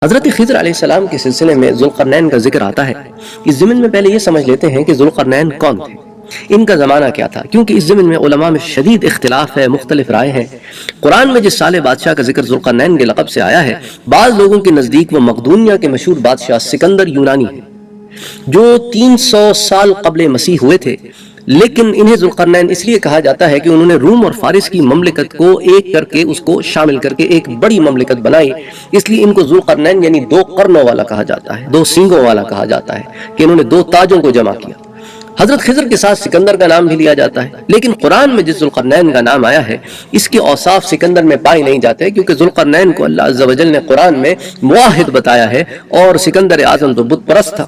حضرت خضر علیہ السلام کے سلسلے میں ذوالقرنین کا ذکر آتا ہے۔ اس ضمن میں پہلے یہ سمجھ لیتے ہیں کہ ذوالقرنین کون تھے، ان کا زمانہ کیا تھا، کیونکہ اس ضمن میں علماء میں شدید اختلاف ہے، مختلف رائے ہیں۔ قرآن میں جس صالح بادشاہ کا ذکر ذوالقرنین کے لقب سے آیا ہے، بعض لوگوں کے نزدیک وہ مقدونیہ کے مشہور بادشاہ سکندر یونانی ہیں، جو 300 سال قبل مسیح ہوئے تھے، لیکن انہیں ذوالقرنین اس لیے کہا جاتا ہے کہ انہوں نے روم اور فارس کی مملکت کو ایک کر کے، اس کو شامل کر کے ایک بڑی مملکت بنائی، اس لیے ان کو ذوالقرنین یعنی 2 قرنوں والا کہا جاتا ہے، 2 سینگوں والا کہا جاتا ہے، کہ انہوں نے 2 تاجوں کو جمع کیا۔ حضرت خضر کے ساتھ سکندر کا نام بھی لیا جاتا ہے، لیکن قرآن میں جس ذوالقرنین کا نام آیا ہے اس کے اوصاف سکندر میں پائے نہیں جاتے، کیونکہ ذوالقرنین کو اللہ عز و جل نے قرآن میں موحد بتایا ہے، اور سکندر اعظم تو بت پرست تھا۔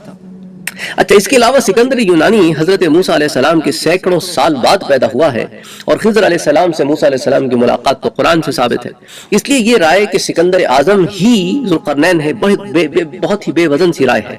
اچھا، اس کے علاوہ سکندر یونانی حضرت موسیٰ علیہ السلام کے سینکڑوں سال بعد پیدا ہوا ہے، اور خضر علیہ السلام سے موسیٰ علیہ السلام کی ملاقات تو قرآن سے ثابت ہے۔ اس لیے یہ رائے کہ سکندر اعظم ہی ذوالقرنین ہے بہت ہی بے وزن سی رائے ہے۔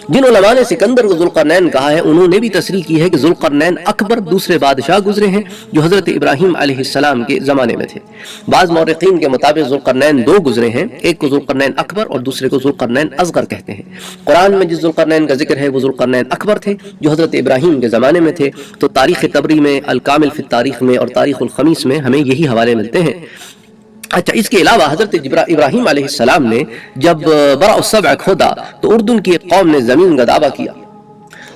جن علماء نے سکندر کو ذوالقرنین کہا ہے، انہوں نے بھی تصریح کی ہے کہ ذوالقرنین اکبر دوسرے بادشاہ گزرے ہیں جو حضرت ابراہیم علیہ السلام کے زمانے میں تھے۔ بعض مورخین کے مطابق ذوالقرنین 2 گزرے ہیں، ایک کو ذوالقرنین اکبر اور دوسرے کو ذوالقرنین اصغر کہتے ہیں۔ قرآن میں جس ذوالقرنین کا ذکر ہے وہ ذوالقرنین اکبر تھے جو حضرت ابراہیم کے زمانے میں تھے، تو تاریخ طبری میں، الکامل فی التاریخ میں اور تاریخ الخمیس میں ہمیں یہی حوالے ملتے ہیں۔ اچھا، اس کے علاوہ حضرت ابراہیم علیہ السلام نے جب برع السبع کھودا تو اردن کی ایک قوم نے زمین کا دعویٰ کیا۔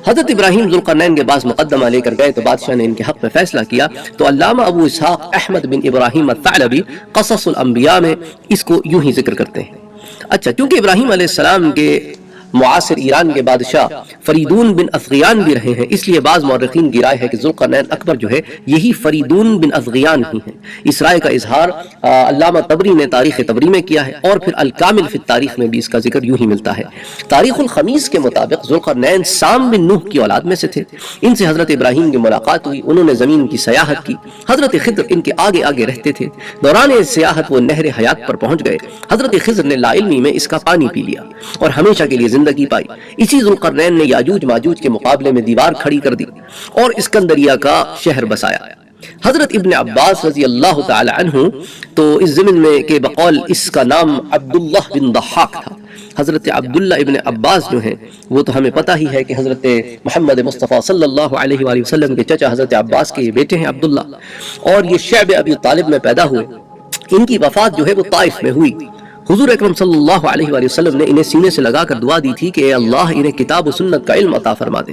حضرت ابراہیم ذوالقرنین کے پاس مقدمہ لے کر گئے تو بادشاہ نے ان کے حق میں فیصلہ کیا، تو علامہ ابو اسحاق احمد بن ابراہیم الثعلبی قصص الانبیاء میں اس کو یوں ہی ذکر کرتے ہیں۔ اچھا، کیونکہ ابراہیم علیہ السلام کے معاصر ایران کے بادشاہ فریدون بن اصغیان بھی رہے ہیں، اس لیے بعض مورخین کی رائے ہے کہ ذوالقرنین اکبر جو ہے یہی فریدون بن اصغیان ہی ہیں۔ اس رائے کا اظہار علامہ طبری نے تاریخ طبری میں کیا ہے، اور پھر الکامل فی التاریخ میں بھی اس کا ذکر یوں ہی ملتا ہے۔ تاریخ الخمیس کے مطابق ذوالقرنین سام بن نوح کی اولاد میں سے تھے، ان سے حضرت ابراہیم کی ملاقات ہوئی، انہوں نے زمین کی سیاحت کی، حضرت خضر ان کے آگے آگے رہتے تھے۔ دوران سیاحت وہ نہر حیات پر پہنچ گئے، حضرت خضر نے لا علمی میں اس کا پانی پی لیا اور ہمیشہ کے لیے زندگی پائی۔ اسی ذوالقرنین نے یاجوج ماجوج کے مقابلے میں دیوار کھڑی کر دی اور اسکندریہ کا شہر بسایا۔ حضرت ابن عباس رضی اللہ تعالی عنہ تو اس زمن میں کہ بقول اس کا نام عبداللہ بن ضحاک تھا۔ حضرت عبداللہ ابن عباس جو ہیں وہ تو ہمیں پتہ ہی ہے کہ حضرت محمد مصطفیٰ صلی اللہ علیہ وآلہ وسلم کے چچا حضرت عباس کے یہ بیٹے ہیں عبداللہ، اور یہ شعب ابی طالب میں پیدا ہوئے۔ ان کی وفات جو ہے وہ طائف میں ہوئی۔ حضور اکرم صلی اللہ علیہ وآلہ وسلم نے انہیں سینے سے لگا کر دعا دی تھی کہ اے اللہ انہیں کتاب و سنت کا علم عطا فرما دے،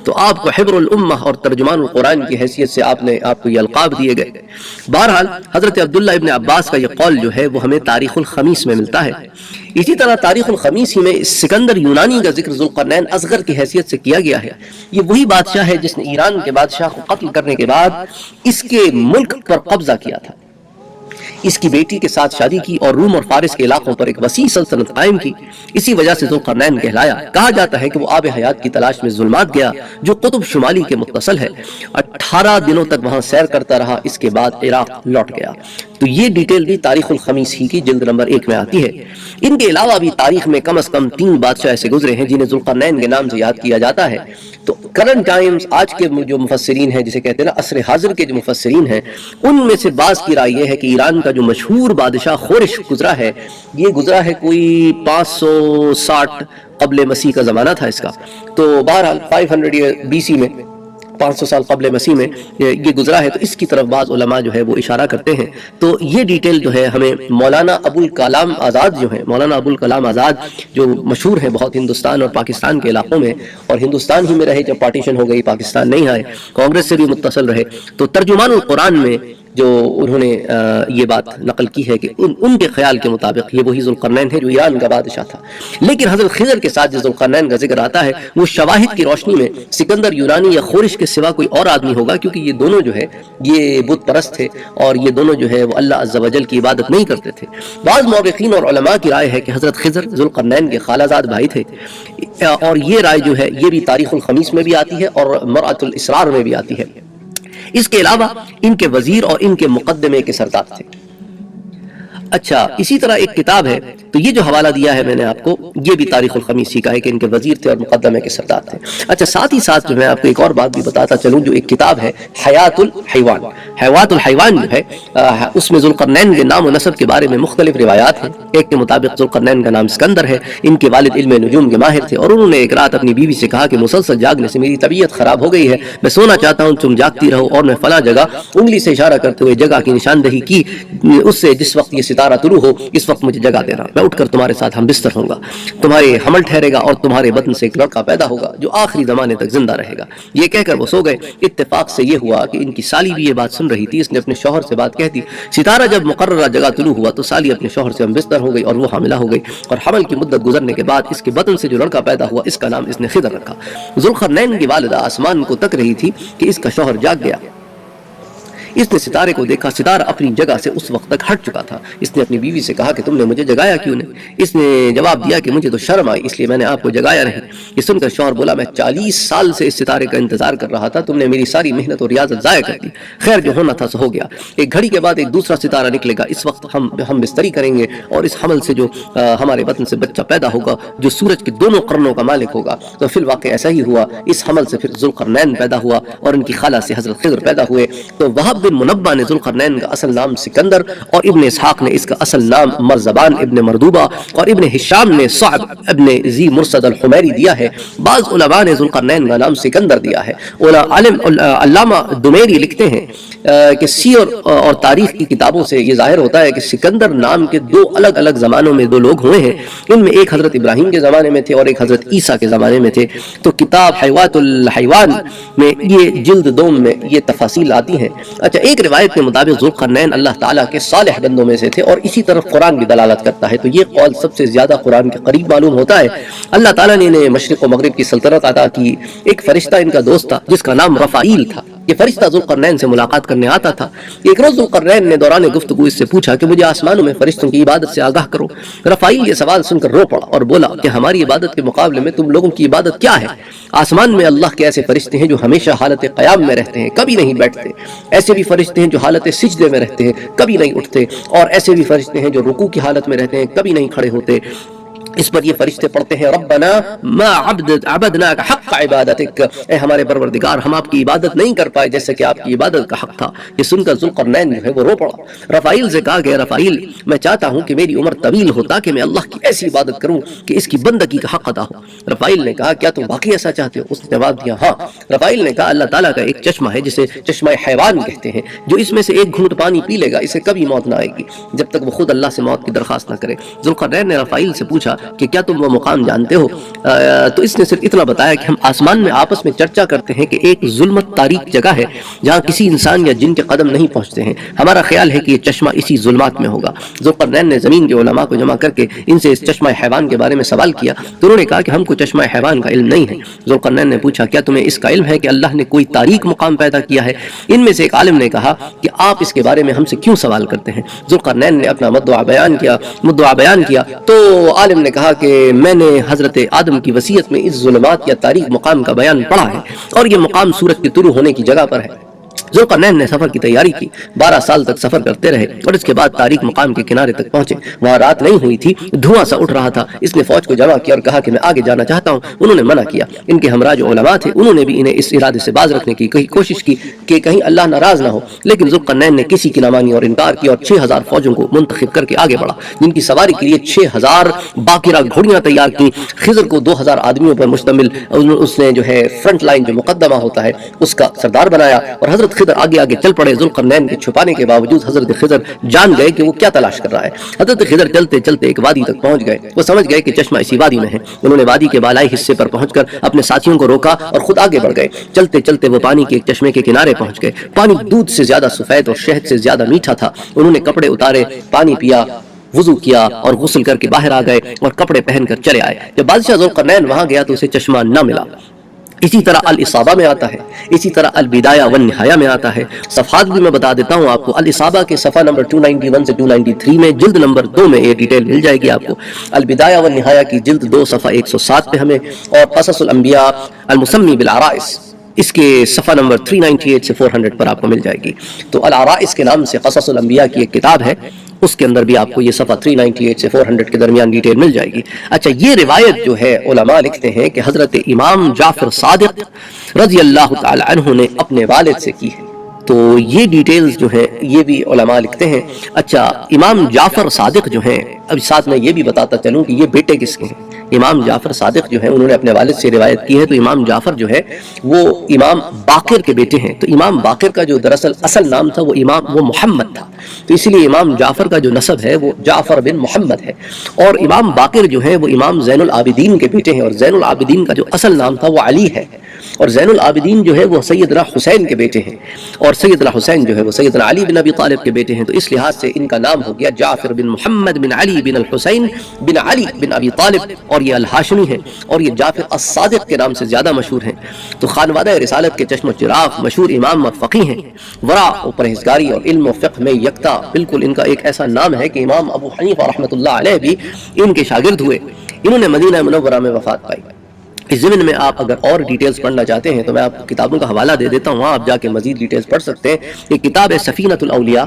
تو آپ کو حبر الامہ اور ترجمان القرآن کی حیثیت سے آپ کو یہ القاب دیے گئے۔ بہرحال حضرت عبداللہ ابن عباس کا یہ قول جو ہے وہ ہمیں تاریخ الخمیس میں ملتا ہے۔ اسی طرح تاریخ الخمیس ہی میں سکندر یونانی کا ذکر ذوالقرنین اصغر کی حیثیت سے کیا گیا ہے۔ یہ وہی بادشاہ ہے جس نے ایران کے بادشاہ کو قتل کرنے کے بعد اس کے ملک پر قبضہ کیا تھا، اس کی بیٹی کے ساتھ شادی کی اور روم اور فارس کے علاقوں پر ایک وسیع سلطنت قائم کی۔ اسی وجہ سے ذوالقرنین کہلایا۔ کہا جاتا ہے کہ وہ آب حیات کی تلاش میں ظلمات گیا جو قطب شمالی کے متصل ہے، 18 دنوں تک وہاں سیر کرتا رہا، اس کے بعد عراق لوٹ گیا۔ تو یہ ڈیٹیل بھی تاریخ الخمیس ہی کی جلد نمبر 1 میں آتی ہے۔ ان کے علاوہ بھی تاریخ میں کم از کم 3 بادشاہ ایسے گزرے ہیں جنہیں ذوالقرنین کے نام سے یاد کیا جاتا ہے۔ تو کرنٹ ٹائمز، آج کے جو مفسرین ہیں، جسے کہتے ہیں نا عصر حاضر کے جو مفسرین ہیں، ان میں سے بعض کی رائے یہ ہے کہ ایران کا جو مشہور بادشاہ خورش گزرا ہے، یہ گزرا ہے کوئی 560 قبل مسیح کا زمانہ تھا اس کا۔ تو بہرحال 500 BC میں، 500 سال قبل مسیح میں یہ گزرا ہے، تو اس کی طرف بعض علماء جو ہے وہ اشارہ کرتے ہیں۔ تو یہ ڈیٹیل جو ہے ہمیں مولانا ابوالکلام آزاد جو ہیں، مولانا ابوالکلام آزاد جو مشہور ہیں بہت ہندوستان اور پاکستان کے علاقوں میں، اور ہندوستان ہی میں رہے جب پارٹیشن ہو گئی، پاکستان نہیں آئے، کانگریس سے بھی متصل رہے، تو ترجمان القرآن میں جو انہوں نے یہ بات نقل کی ہے کہ ان کے خیال کے مطابق یہ وہی ذوالقرنین ہے جو ایران کا بادشاہ تھا۔ لیکن حضرت خضر کے ساتھ جو ذوالقرنین کا ذکر آتا ہے وہ شواہد کی روشنی میں سکندر یونانی یا خورش کے سوا کوئی اور آدمی ہوگا، کیونکہ یہ دونوں جو ہے یہ بت پرست تھے اور یہ دونوں جو ہے وہ اللہ عز و جل کی عبادت نہیں کرتے تھے۔ بعض مورخین اور علماء کی رائے ہے کہ حضرت خضر ذوالقرنین کے خالہ زاد بھائی تھے، اور یہ رائے جو ہے یہ بھی تاریخ الخمیس میں بھی آتی ہے اور مرأۃ الاسرار میں بھی آتی ہے۔ اس کے علاوہ ان کے وزیر اور ان کے مقدمے کے سردار تھے۔ اچھا، اسی طرح ایک کتاب ہے تو یہ جو حوالہ دیا ہے میں نے آپ کو، یہ بھی تاریخ الخمیسی کا ہے کہ ان کے وزیر تھے اور مقدمے کے سردار تھے۔ اچھا ساتھ ہی ساتھ جو میں آپ کو ایک اور بات بھی بتاتا چلوں، جو ایک کتاب ہے حیات الحیوان، حیات الحیوان جو ہے اس میں ذوالقرنین کے نام و نسب کے بارے میں مختلف روایات ہیں۔ ایک کے مطابق ذوالقرنین کا نام اسکندر ہے، ان کے والد علم نجوم کے ماہر تھے، اور انہوں نے ایک رات اپنی بیوی سے کہا کہ مسلسل جاگنے سے میری طبیعت خراب ہو گئی ہے، میں سونا چاہتا ہوں، تم جاگتی رہو، اور میں فلاں جگہ انگلی سے اشارہ کرتے ہوئے جگہ کی نشاندہی کی، اس سے جس وقت یہ ستارہ طلوع ہو اس وقت مجھے جگہ دینا، میں اٹھ کر تمہارے ساتھ ہم بستر ہوں گا، تمہارے حمل ٹھہرے گا اور تمہارے بدن سے ایک لڑکا پیدا ہوگا جو آخری زمانے تک زندہ رہے گا۔ یہ کہہ کر وہ سو گئے۔ اتفاق سے یہ ہوا کہ ان کی سالی بھی یہ بات سن رہی تھی، اس نے اپنے شوہر سے بات کہہ دی۔ ستارہ جب مقررہ جگہ طلوع ہوا تو سالی اپنے شوہر سے ہم بستر ہو گئی اور وہ حاملہ ہو گئی، اور حمل کی مدت گزرنے کے بعد اس کے بدن سے جو لڑکا پیدا ہوا اس کا نام اس نے خضر رکھا۔ ذوالقرنین کی والدہ آسمان کو تک رہی تھی کہ اس کا شوہر جاگ گیا۔ اس نے ستارے کو دیکھا، ستارہ اپنی جگہ سے اس وقت تک ہٹ چکا تھا۔ اس نے اپنی بیوی سے کہا کہ تم نے مجھے جگایا کیوں نہیں؟ اس نے جواب دیا کہ مجھے تو شرم آئی اس لیے میں نے آپ کو جگایا نہیں۔ یہ سن کر شوہر بولا میں 40 سال سے اس ستارے کا انتظار کر رہا تھا، تم نے میری ساری محنت اور ریاضت ضائع کر دی۔ خیر جو ہونا تھا سو ہو گیا، ایک گھڑی کے بعد ایک دوسرا ستارہ نکلے گا، اس وقت ہم بستری کریں گے، اور اس حمل سے جو ہمارے بدن سے بچہ پیدا ہوگا جو سورج کے دونوں قرنوں کا مالک ہوگا۔ تو فی الواقع ایسا ہی ہوا، اس حمل سے پھر ذوالقرنین پیدا ہوا اور ان کی خالہ سے حضرت خضر پیدا ہوئے۔ تو وہب بن منبہ نے ذوالقرنین کا اصل نام سکندر، اور ابن اسحاق نے اس کا اصل نام مرزبان ابن مردوبہ، اور ابن ہشام نے صعب ابن ذی مرصد الحمیری دیا ہے۔ بعض علماء نے ذوالقرنین کا نام سکندر دیا ہے۔ علامہ دمیری لکھتے ہیں کہ سیر اور تاریخ کی کتابوں سے یہ ظاہر ہوتا ہے کہ سکندر نام کے دو الگ الگ زمانوں میں دو لوگ ہوئے ہیں، ان میں ایک حضرت ابراہیم کے زمانے میں تھے اور ایک حضرت عیسیٰ کے زمانے میں تھے۔ تو کتاب حیوات الحیوان میں یہ جلد دوم میں یہ تفاصیل آتی ہیں۔ اچھا ایک روایت کے مطابق ذوالقرنین اللہ تعالیٰ کے صالح بندوں میں سے تھے، اور اسی طرف قرآن بھی دلالت کرتا ہے، تو یہ قول سب سے زیادہ قرآن کے قریب معلوم ہوتا ہے۔ اللہ تعالیٰ نے انہیں مشرق و مغرب کی سلطنت عطا کی۔ ایک فرشتہ ان کا دوست تھا جس کا نام رفائیل تھا، یہ فرشتہ ذوالقرنین سے ملاقات کرنے آتا تھا۔ ایک روز ذوالقرنین نے دوران گفتگو اس سے پوچھا کہ مجھے آسمانوں میں فرشتوں کی عبادت سے آگاہ کرو۔ رفائیل یہ سوال سن کر رو پڑا اور بولا کہ ہماری عبادت کے مقابلے میں تم لوگوں کی عبادت کیا ہے؟ آسمان میں اللہ کے ایسے فرشتے ہیں جو ہمیشہ حالت قیام میں رہتے ہیں، کبھی نہیں بیٹھتے، ایسے بھی فرشتے ہیں جو حالت سجدے میں رہتے ہیں، کبھی نہیں اٹھتے، اور ایسے بھی فرشتے ہیں جو رکوع کی حالت میں رہتے ہیں، کبھی نہیں کھڑے ہوتے۔ اس پر یہ فرشتے پڑھتے ہیں ربنا ما عبدناک حق عبادتک، اے ہمارے پروردگار ہم آپ کی عبادت نہیں کر پائے جیسے کہ آپ کی عبادت کا حق تھا۔ یہ سن کر ذوالقرنین جو ہے وہ رو پڑا۔ رفائیل سے کہا کہ رفائیل میں چاہتا ہوں کہ میری عمر طویل ہو تاکہ میں اللہ کی ایسی عبادت کروں کہ اس کی بندگی کا حق ادا ہو۔ رفائیل نے کہا کیا تم واقعی ایسا چاہتے ہو؟ اس نے جواب دیا ہاں۔ رفائیل نے کہا اللہ تعالیٰ کا ایک چشمہ ہے جسے چشمہ حیوان کہتے ہیں، جو اس میں سے ایک گھونٹ پانی پی لے گا اسے کبھی موت نہ آئے گی جب تک وہ خود اللہ سے موت کی درخواست نہ کرے۔ ذوالقرنین نے رفائیل سے پوچھا کہ کیا تم وہ مقام جانتے ہو؟ تو اس نے صرف اتنا بتایا کہ ہم آسمان میں آپس میں چرچا کرتے ہیں کہ ایک ظلمت تاریک جگہ ہے جہاں کسی انسان یا جن کے قدم نہیں پہنچتے ہیں، ہمارا خیال ہے کہ یہ چشمہ اسی ظلمات میں ہوگا۔ ذوالقرنین نے زمین کے علماء کو جمع کر کے ان سے اس چشمہ حیوان کے بارے میں سوال کیا تو انہوں نے کہا کہ ہم کو چشمہ حیوان کا علم نہیں ہے۔ ذوالقرنین نے پوچھا کیا تمہیں اس کا علم ہے کہ اللہ نے کوئی تاریک مقام پیدا کیا ہے؟ ان میں سے ایک عالم نے کہا کہ آپ اس کے بارے میں ہم سے کیوں سوال کرتے ہیں؟ ذوالقرنین نے اپنا مدعا بیان کیا تو عالم نے کہا کہ میں نے حضرت آدم کی وصیت میں اس ظلمات یا تاریک مقام کا بیان پڑھا ہے، اور یہ مقام سورج کے طلوع ہونے کی جگہ پر ہے۔ ذوالقرنین نے سفر کی تیاری کی، 12 سال تک سفر کرتے رہے اور اس کے بعد تاریک مقام کے کنارے تک پہنچے۔ وہاں رات نہیں ہوئی تھی، دھواں سا اٹھ رہا تھا۔ اس نے فوج کو جمع کیا اور کہا کہ میں آگے جانا چاہتا ہوں۔ انہوں نے منع کیا۔ ان کے ہمراہ جو علماء تھے انہوں نے بھی انہیں اس ارادے سے باز رکھنے کی کوشش کی کہ کہیں اللہ ناراض نہ ہو، لیکن ذوالقرنین نے کسی کی نہ مانی اور انکار کیا اور 6000 فوجوں کو منتخب کر کے آگے بڑھا، جن کی سواری کے لیے 6000 باقرہ گھوڑیاں تیار کی۔ خضر کو 2000 آدمیوں پر مشتمل اس نے جو ہے فرنٹ لائن جو مقدمہ ہوتا ہے اس کا سردار بنایا، اور حضرت خضر آگے آگے چل پڑے۔ ذوالقرنین کے چھپانے کے باوجود حضرت خضر جان گئے کہ وہ کیا تلاش کر رہا ہے۔ حضرت خضر چلتے چلتے ایک وادی تک پہنچ گئے۔ وہ سمجھ گئے کہ چشمہ اسی وادی میں ہے۔ انہوں نے وادی کے بالائی حصے پر پہنچ کر اپنے ساتھیوں کو روکا اور خود آگے بڑھ گئے۔ چلتے چلتے وہ پانی کے ایک چشمے کے کنارے پہنچ گئے۔ پانی دودھ سے زیادہ سفید اور شہد سے زیادہ میٹھا تھا۔ انہوں نے کپڑے اتارے، پانی پیا، وضو کیا اور غسل کر کے باہر آ گئے اور کپڑے پہن کر چلے آئے۔ جب بادشاہ ذوالقرنین وہاں گیا تو اسے چشمہ نہ ملا۔ اسی طرح الاصابہ میں آتا ہے، اسی طرح البدایہ والنہایہ میں آتا ہے۔ صفحات بھی میں بتا دیتا ہوں آپ کو۔ الاصابہ کے صفحہ نمبر 291 سے 293 میں، جلد نمبر 2 میں یہ ڈیٹیل مل جائے گی آپ کو۔ البدایہ والنہایہ کی جلد 2 صفحہ 107 پہ ہمیں، اور قصص الانبیاء المسمی بالعرائس اس کے صفحہ نمبر 398 سے 400 پر آپ کو مل جائے گی۔ تو العرائس کے نام سے قصص الانبیاء کی ایک کتاب ہے، اس کے اندر بھی آپ کو یہ صفحہ 398 سے 400 کے درمیان ڈیٹیل مل جائے گی۔ اچھا، یہ روایت جو ہے علماء لکھتے ہیں کہ حضرت امام جعفر صادق رضی اللہ تعالی عنہ نے اپنے والد سے کی ہے، تو یہ ڈیٹیلز جو ہے یہ بھی علماء لکھتے ہیں۔ اچھا، امام جعفر صادق جو ہیں، اب ساتھ میں یہ بھی بتاتا چلوں کہ یہ بیٹے کس کے ہیں۔ امام جعفر صادق جو ہیں انہوں نے اپنے والد سے روایت کی ہے، تو امام جعفر جو ہے وہ امام باقر کے بیٹے ہیں، تو امام باقر کا جو دراصل اصل نام تھا وہ محمد تھا، تو اسی لیے امام جعفر کا جو نسب ہے وہ جعفر بن محمد ہے، اور امام باقر جو ہے وہ امام زین العابدین کے بیٹے ہیں، اور زین العابدین کا جو اصل نام تھا وہ علی ہے، اور زین العابدین جو ہے وہ سیدنا حسین کے بیٹے ہیں، اور سیدنا حسین جو ہے وہ سیدنا علی بن ابی طالب کے بیٹے ہیں، تو اس لحاظ سے ان کا نام ہو گیا جعفر بن محمد بن علی بن الحسین بن علی بن ابی طالب، اور یہ الہاشمی ہے، اور یہ جعفر الصادق کے نام سے زیادہ مشہور ہیں۔ تو خانوادہ رسالت کے چشم و چراغ مشہور امام و فقیہ ہیں، ورع و پرہیزگاری اور علم و فقہ میں یکتا، بالکل ان کا ایک ایسا نام ہے کہ امام ابو حنیفہ رحمۃ اللہ علیہ بھی ان کے شاگرد ہوئے۔ انہوں نے مدینہ منورہ میں وفات پائی۔ اس ضمن میں آپ اگر اور ڈیٹیلز پڑھنا چاہتے ہیں تو میں آپ کو کتابوں کا حوالہ دے دیتا ہوں، وہاں آپ جا کے مزید ڈیٹیلز پڑھ سکتے ہیں۔ یہ کتاب ہے سفینۃ الاولیاء،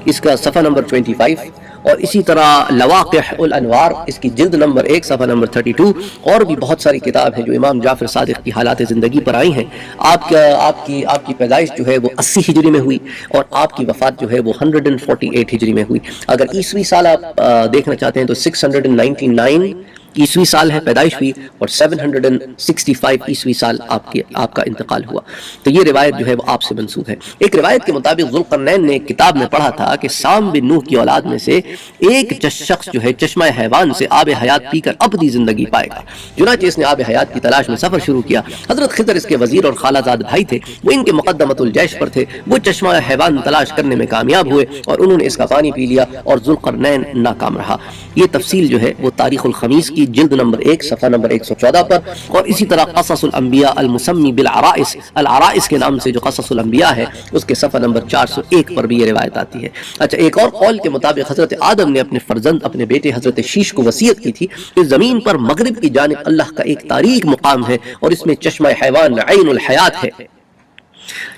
اس کا صفحہ نمبر 25، اور اسی طرح لواقح الانوار، اس کی جلد نمبر 1 صفحہ نمبر 32، اور بھی بہت ساری کتاب ہیں جو امام جعفر صادق کی حالات زندگی پر آئی ہیں۔ آپ کی پیدائش جو ہے وہ 80 ہجری میں ہوئی، اور آپ کی وفات جو ہے وہ 148 ہجری میں ہوئی۔ اگر عیسوی سال آپ دیکھنا چاہتے ہیں تو 699 عیسوی سال ہے پیدائش ہوئی، اور 765 عیسوی سال آپ کا انتقال ہوا۔ تو یہ روایت جو ہے وہ آپ سے منسوب ہے۔ ایک روایت کے مطابق ذوالقرنین نے ایک کتاب میں پڑھا تھا کہ سام بن نوح کی اولاد میں سے ایک شخص جو ہے چشمہ حیوان سے آب حیات پی کر ابدی زندگی پائے گا۔ چنانچہ اس نے آب حیات کی تلاش میں سفر شروع کیا۔ حضرت خضر اس کے وزیر اور خالہ زاد بھائی تھے، وہ ان کے مقدمۃ الجیش پر تھے۔ وہ چشمہ حیوان تلاش کرنے میں کامیاب ہوئے، اور انہوں نے اس کا پانی پی لیا، اور ذوالقرنین ناکام رہا۔ یہ تفصیل جو ہے وہ تاریخ الخمیس کی جلد نمبر 1 صفحہ نمبر 114 پر، اور اسی طرح قصص الانبیاء المسمی بالعرائس، العرائس کے نام سے جو قصص الانبیاء ہے اس کے صفحہ نمبر 401 پر بھی یہ روایت آتی ہے۔ اچھا، ایک اور قول کے مطابق حضرت آدم نے اپنے فرزند اپنے بیٹے حضرت شیش کو وصیت کی تھی کہ زمین پر مغرب کی جانب اللہ کا ایک تاریک مقام ہے، اور اس میں چشمہ حیوان عین الحیات ہے۔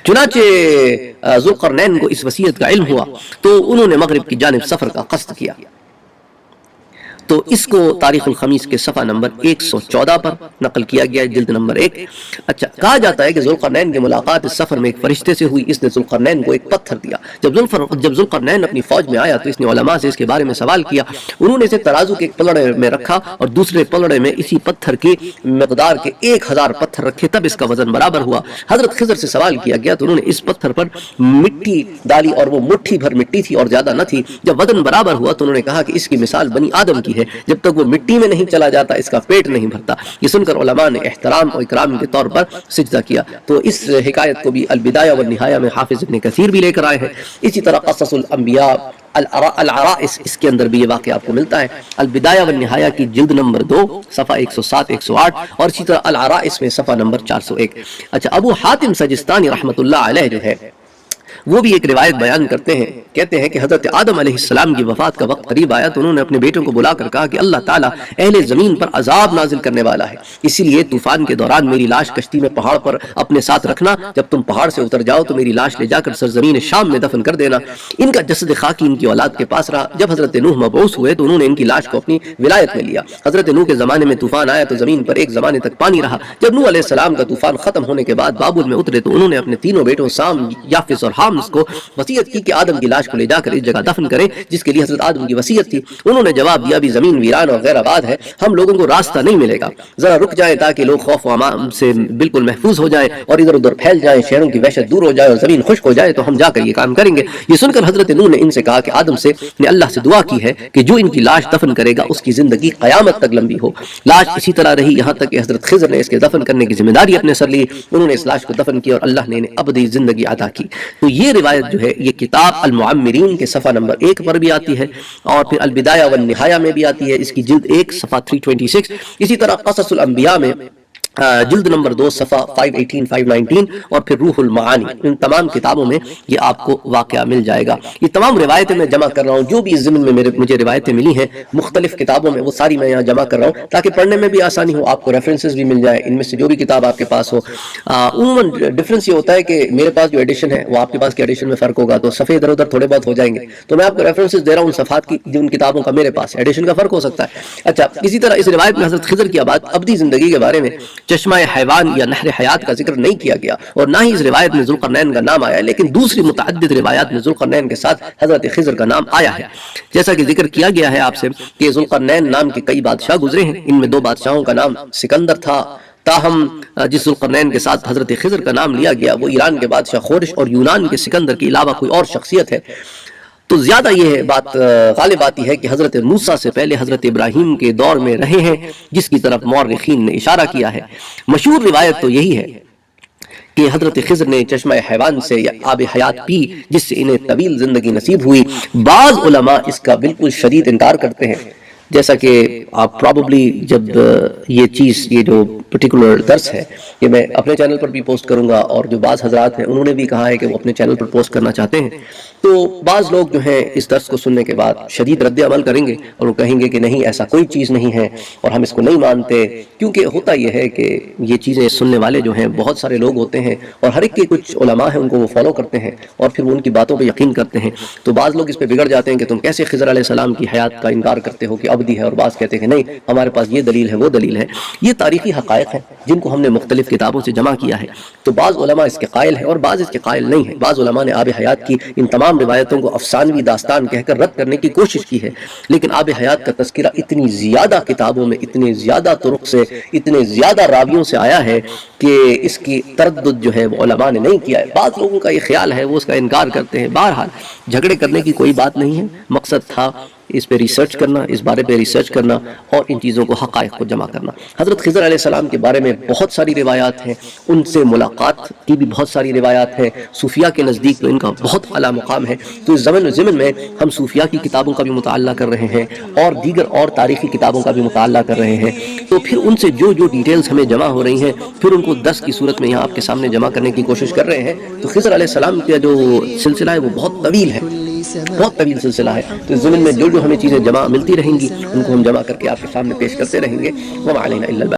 چنانچہ ذوالقرنین کو اس وصیت کا علم ہوا تو انہوں نے مغرب کی جانب سفر کا قصد کیا، تو اس کو تاریخ الخمیس کے صفحہ نمبر 114 پر نقل کیا گیا ہے، جلد نمبر 1۔ اچھا، کہا جاتا ہے کہ ذوالقرنین کی ملاقات اس سفر میں ایک فرشتے سے ہوئی، اس نے ذوالقرنین کو ایک پتھر دیا۔ جب ذوالقرنین اپنی فوج میں آیا تو اس نے علماء سے اس کے بارے میں سوال کیا، انہوں نے اسے ترازو کے ایک پلڑے میں رکھا اور دوسرے پلڑے میں اسی پتھر کی مقدار کے 1000 پتھر رکھے، تب اس کا وزن برابر ہوا۔ حضرت خضر سے سوال کیا گیا تو انہوں نے اس پتھر پر مٹی ڈالی، اور وہ مٹھی بھر مٹی تھی اور زیادہ نہ تھی۔ جب وزن برابر ہوا تو انہوں نے کہا کہ اس کی مثال بنی آدم کی ہے، جب تک وہ مٹی میں نہیں چلا جاتا اس کا پیٹ نہیں بھرتا۔ یہ سن کر علماء نے احترام اور اکرام کے طور پر سجدہ کیا۔ تو اس حکایت کو بھی البدایہ والنہایہ میں حافظ ابن کثیر بھی لے کر آئے ہیں۔ اسی طرح قصص الانبیاء العرائس، اس کے اندر بھی یہ واقعہ آپ کو ملتا ہے، البدایہ والنہایہ کی جلد نمبر 2 صفحہ 107 108، اور اسی طرح العرائس میں صفحہ نمبر 401۔ اچھا، ابو حاتم سجستانی رحمۃ اللہ علیہ جو ہے وہ بھی ایک روایت بیان کرتے ہیں، کہتے ہیں کہ حضرت آدم علیہ السلام کی وفات کا وقت قریب آیا تو انہوں نے اپنے بیٹوں کو بلا کر کہا کہ اللہ تعالیٰ اہل زمین پر عذاب نازل کرنے والا ہے، اسی لیے طوفان کے دوران میری لاش کشتی میں پہاڑ پر اپنے ساتھ رکھنا، جب تم پہاڑ سے اتر جاؤ تو میری لاش لے جا کر سرزمین شام میں دفن کر دینا۔ ان کا جسد خاکی ان کی اولاد کے پاس رہا۔ جب حضرت نوح مبعوث ہوئے تو انہوں نے ان کی لاش کو اپنی ولایت میں لیا۔ حضرت نوح کے زمانے میں طوفان آیا تو زمین پر ایک زمانے تک پانی رہا۔ جب نوح علیہ السلام کا طوفان ختم ہونے کے بعد بابل میں اترے تو انہوں نے اپنے تینوں بیٹوں سام، یافس اور حامس کو وصیت کی کہ آدم کی لاش کو لے جا کر اس جگہ دفن کریں جس کے لیے حضرت آدم کی وصیت تھی۔ انہوں نے جواب دیا، بھی زمین ویران اور غیر آباد ہے، ہم لوگوں کو راستہ نہیں ملے گا، ذرا رک جائیں تاکہ لوگ خوف و امام سے بالکل محفوظ ہو جائیں اور ادھر ادھر پھیل جائیں، شہروں کی وحشت دور ہو جائے اور زمین خشک ہو جائے تو ہم جا کر یہ کام کریں گے۔ یہ سن کر حضرت نوح نے ان سے کہا کہ آدم سے نے اللہ سے دعا کی ہے کہ جو ان کی لاش دفن کرے گا اس کی زندگی قیامت تک لمبی ہو۔ لاش اسی طرح رہی یہاں تک کہ حضرت خضر نے اس کے دفن کرنے کی ذمہ داری اپنے سر لی۔ انہوں نے اس لاش کو دفن کیا اور اللہ نے انہیں ابدی زندگی عطا کی۔ تو یہ روایت جو ہے یہ کتاب المعمرین کے صفحہ نمبر 1 پر بھی آتی ہے، اور پھر البدایہ والنہایہ میں بھی آتی ہے، اس کی جلد 1 صفحہ 326۔ اسی طرح قصص الانبیاء میں جلد نمبر 2 صفحہ 518 519 اور پھر روح المعانی، ان تمام کتابوں میں یہ آپ کو واقعہ مل جائے گا۔ یہ تمام روایتیں میں جمع کر رہا ہوں، جو بھی اس ضمن میں مجھے روایتیں ملی ہیں مختلف کتابوں میں، وہ ساری میں یہاں جمع کر رہا ہوں تاکہ پڑھنے میں بھی آسانی ہو، آپ کو ریفرنسز بھی مل جائے ان میں سے جو بھی کتاب آپ کے پاس ہو۔ عموماً ڈفرینس یہ ہوتا ہے کہ میرے پاس جو ایڈیشن ہے وہ آپ کے پاس کے ایڈیشن میں فرق ہوگا، تو صفحے ادھر ادھر تھوڑے بہت ہو جائیں گے، تو میں آپ کو ریفرنسز دے رہا ہوں ان صفحات کی جو ان کتابوں کا میرے پاس ایڈیشن کا فرق ہو سکتا ہے۔ اچھا، اسی طرح اس روایت میں حضرت خضر کی ابدی زندگی کے بارے میں چشمہ حیوان یا نہر حیات کا ذکر نہیں کیا گیا، اور نہ ہی اس روایت میں ذوالقرنین کا نام آیا ہے، لیکن دوسری متعدد روایات میں ذوالقرنین کے ساتھ حضرت خضر کا نام آیا ہے۔ جیسا کہ ذکر کیا گیا ہے آپ سے کہ ذوالقرنین نام کے کئی بادشاہ گزرے ہیں، ان میں 2 بادشاہوں کا نام سکندر تھا، تاہم جس ذوالقرنین کے ساتھ حضرت خضر کا نام لیا گیا وہ ایران کے بادشاہ خورش اور یونان کے سکندر کے علاوہ کوئی اور شخصیت ہے۔ تو زیادہ یہ بات غالب آتی ہے کہ حضرت موسیٰ سے پہلے حضرت ابراہیم کے دور میں رہے ہیں، جس کی طرف مورخین نے اشارہ کیا ہے۔ مشہور روایت تو یہی ہے کہ حضرت خضر نے چشمہ حیوان سے یا آب حیات پی، جس سے انہیں طویل زندگی نصیب ہوئی۔ بعض علماء اس کا بالکل شدید انکار کرتے ہیں، جیسا کہ آپ پراببلی جب یہ جو پرٹیکولر درس ہے یہ میں اپنے چینل پر بھی پوسٹ کروں گا، اور جو بعض حضرات ہیں انہوں نے بھی کہا ہے کہ وہ اپنے چینل پر پوسٹ کرنا چاہتے ہیں، تو بعض لوگ جو ہیں اس درس کو سننے کے بعد شدید رد عمل کریں گے اور وہ کہیں گے کہ نہیں، ایسا کوئی چیز نہیں ہے اور ہم اس کو نہیں مانتے، کیونکہ ہوتا یہ ہے کہ یہ چیزیں سننے والے جو ہیں بہت سارے لوگ ہوتے ہیں، اور ہر ایک کے کچھ علماء ہیں ان کو وہ فالو کرتے ہیں اور پھر وہ ان کی باتوں پہ یقین کرتے ہیں۔ تو بعض لوگ اس پہ بگڑ جاتے ہیں کہ تم کیسے خضر علیہ السلام کی حیات کا انکار کرتے ہو کہ ابدی ہے، اور بعض کہتے ہیں کہ نہیں، ہمارے پاس یہ دلیل ہے وہ دلیل ہے۔ یہ تاریخی حقائق ہیں جن کو ہم نے مختلف کتابوں سے جمع کیا ہے، تو بعض علماء اس کے قائل ہیں اور بعض اس کے قائل نہیں ہیں۔ بعض علماء نے آب حیات کی ان تمام روایتوں کو افسانوی داستان کہہ کر رد کرنے کی کوشش کی ہے، لیکن آب حیات کا تذکرہ اتنی زیادہ کتابوں میں، اتنے زیادہ طرق سے، اتنے زیادہ راویوں سے آیا ہے کہ اس کی تردد جو ہے وہ علماء نے نہیں کیا ہے۔ بعض لوگوں کا یہ خیال ہے وہ اس کا انکار کرتے ہیں۔ بہرحال جھگڑے کرنے کی کوئی بات نہیں ہے، مقصد تھا اس پہ ریسرچ کرنا، اس بارے پہ ریسرچ کرنا اور ان چیزوں کو حقائق کو جمع کرنا۔ حضرت خضر علیہ السلام کے بارے میں بہت ساری روایات ہیں، ان سے ملاقات کی بھی بہت ساری روایات ہیں، صوفیاء کے نزدیک تو ان کا بہت اعلیٰ مقام ہے۔ تو اس ضمن میں ہم صوفیاء کی کتابوں کا بھی مطالعہ کر رہے ہیں اور دیگر اور تاریخی کتابوں کا بھی مطالعہ کر رہے ہیں، تو پھر ان سے جو ڈیٹیلز ہمیں جمع ہو رہی ہیں پھر ان کو 10 کی صورت میں یہاں آپ کے سامنے جمع کرنے کی کوشش کر رہے ہیں۔ تو خضر علیہ السلام کا جو سلسلہ ہے وہ بہت طویل ہے، بہت طویل سلسلہ ہے، تو اس ضمن میں جو ہمیں چیزیں جمع ملتی رہیں گی ان کو ہم جمع کر کے آپ کے سامنے پیش کرتے رہیں گے۔ وما علینا الا